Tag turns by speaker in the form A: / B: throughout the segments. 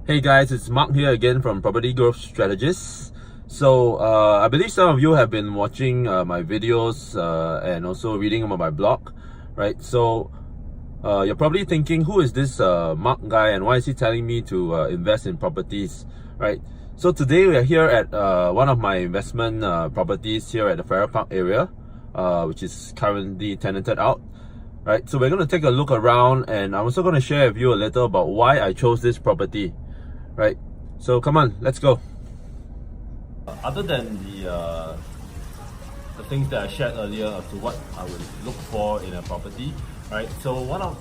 A: Hey guys, it's Mark here again from Property Growth Strategist. So I believe some of you have been watching my videos and also reading about my blog, right? So you're probably thinking, who is this Mark guy and why is he telling me to invest in properties, right? So today we are here at one of my investment properties here at the Farrer Park area, which is currently tenanted out. Right, so we're going to take a look around, and I'm also going to share with you a little about why I chose this property. Right, so come on, let's go.
B: Other than the things that I shared earlier as to what I would look for in a property, right? So one of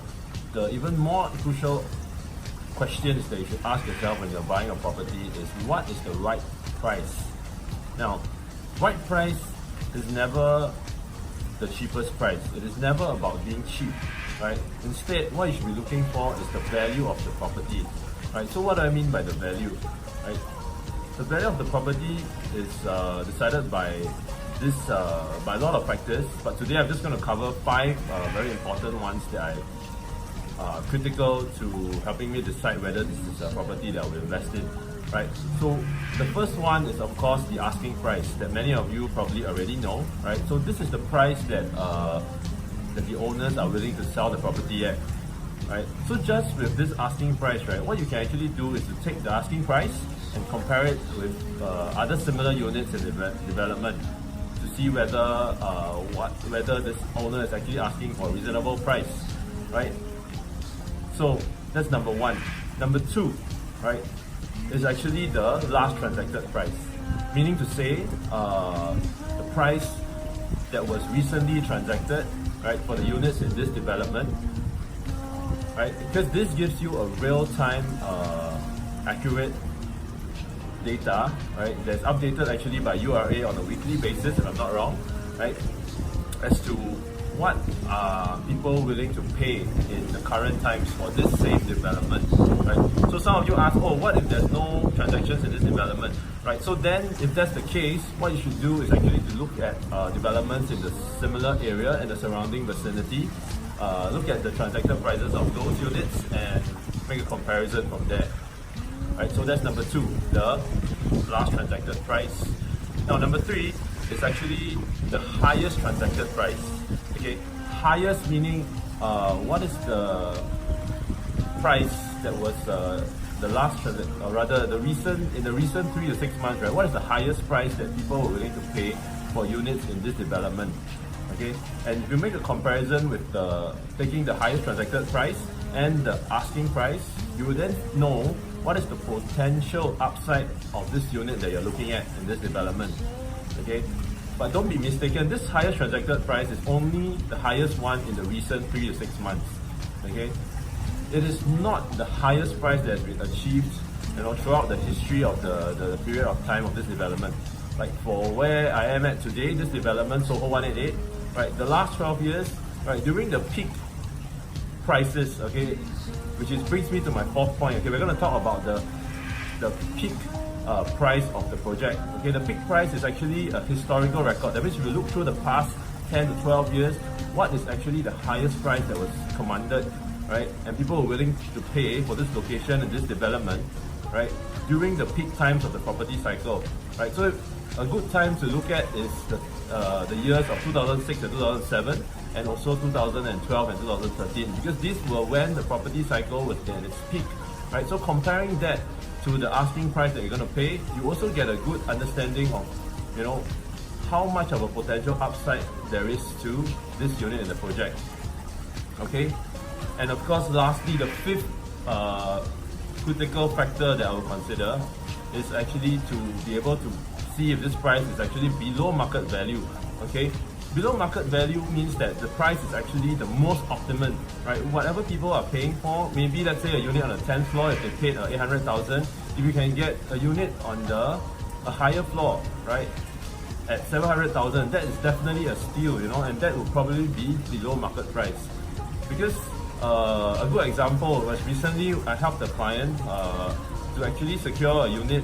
B: the even more crucial questions that you should ask yourself when you're buying a property is, what is the right price? Now, right price is never the cheapest price. It is never about being cheap, right? Instead, what you should be looking for is the value of the property. Right, so what do I mean by the value? Right, the value of the property is decided by by a lot of factors, but today I'm just going to cover 5 very important ones that are critical to helping me decide whether this is a property that I will invest in. Right, so the first one is of course the asking price that many of you probably already know. Right, so this is the price that that the owners are willing to sell the property at. Right, so just with this asking price, right, what you can actually do is to take the asking price and compare it with other similar units in development to see whether whether this owner is actually asking for a reasonable price, right? So that's number one. Number two, right, is actually the last transacted price, meaning to say the price that was recently transacted, right, for the units in this development. Right, because this gives you a real-time, accurate data, right? That's updated actually by URA on a weekly basis, if I'm not wrong, right? As to what are people willing to pay in the current times for this same development, right? So some of you ask, oh, what if there's no transactions in this development, right? So then, if that's the case, what you should do is actually to look at developments in the similar area and the surrounding vicinity. Look at the transacted prices of those units and make a comparison from there. Right, so that's number 2, the last transacted price. Now number 3 is actually the highest transacted price. Okay, highest meaning what is the price that was the last or rather in the recent 3 to 6 months, right? What is the highest price that people were willing to pay for units in this development? Okay, and if you make a comparison with taking the highest transacted price and the asking price, you will then know what is the potential upside of this unit that you're looking at in this development. Okay, but don't be mistaken, this highest transacted price is only the highest one in the recent 3 to 6 months. Okay, it is not the highest price that has been achieved, throughout the history of the period of time of this development. Like for where I am at today, this development, Soho 188, right, the last 12 years, right, during the peak prices, okay, which brings me to my 4th point. Okay, we're going to talk about the peak price of the project. Okay, the peak price is actually a historical record. That means if you look through the past 10 to 12 years, what is actually the highest price that was commanded, right, and people were willing to pay for this location and this development, right, during the peak times of the property cycle, right? So a good time to look at is the years of 2006 and 2007 and also 2012 and 2013, because these were when the property cycle was at its peak, right? So comparing that to the asking price that you're going to pay, you also get a good understanding of, how much of a potential upside there is to this unit in the project. Okay, and of course, lastly, the 5th critical factor that I will consider is actually to be able to see if this price is actually below market value. Okay, below market value means that the price is actually the most optimum, right? Whatever people are paying for, maybe let's say a unit on the 10th floor, if they paid 800,000, if you can get a unit on a higher floor, right, at 700,000, that is definitely a steal, and that will probably be below market price. Because a good example was recently I helped a client to actually secure a unit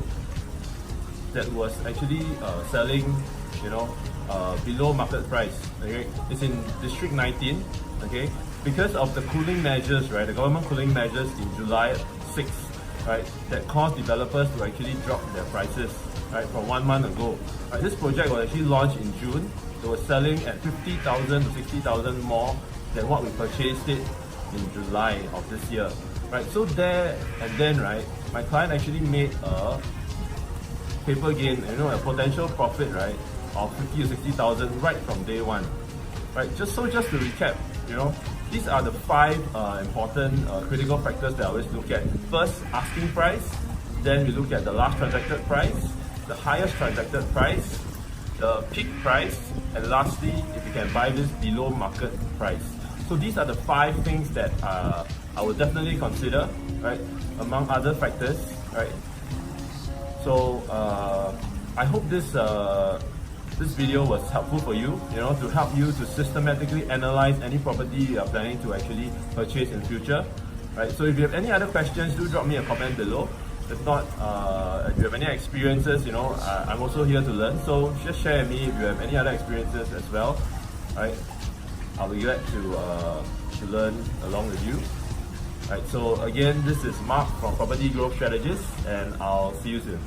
B: that was actually selling, below market price. Okay, it's in District 19. Okay, because of the cooling measures, right? The government cooling measures in July 6th, right, that caused developers to actually drop their prices, right, from 1 month ago. Right, this project was actually launched in June. It was selling at 50,000 to 60,000 more than what we purchased it in July of this year. Right, so there and then, right, my client actually made a paper gain, a potential profit, right, of 50 to 60,000 right from day one. Right, just to recap, these are the 5 important critical factors that I always look at. First, asking price. Then we look at the last transacted price, the highest transacted price, the peak price, and lastly, if you can buy this below market price. So these are the 5 things that I would definitely consider, right, among other factors, right. So I hope this video was helpful for you, to help you to systematically analyze any property you are planning to actually purchase in future, right. So if you have any other questions, do drop me a comment below. If not, if you have any experiences, I'm also here to learn. So just share with me if you have any other experiences as well, right. I'll be glad to learn along with you. Right, so again, this is Mark from Property Growth Strategist, and I'll see you soon.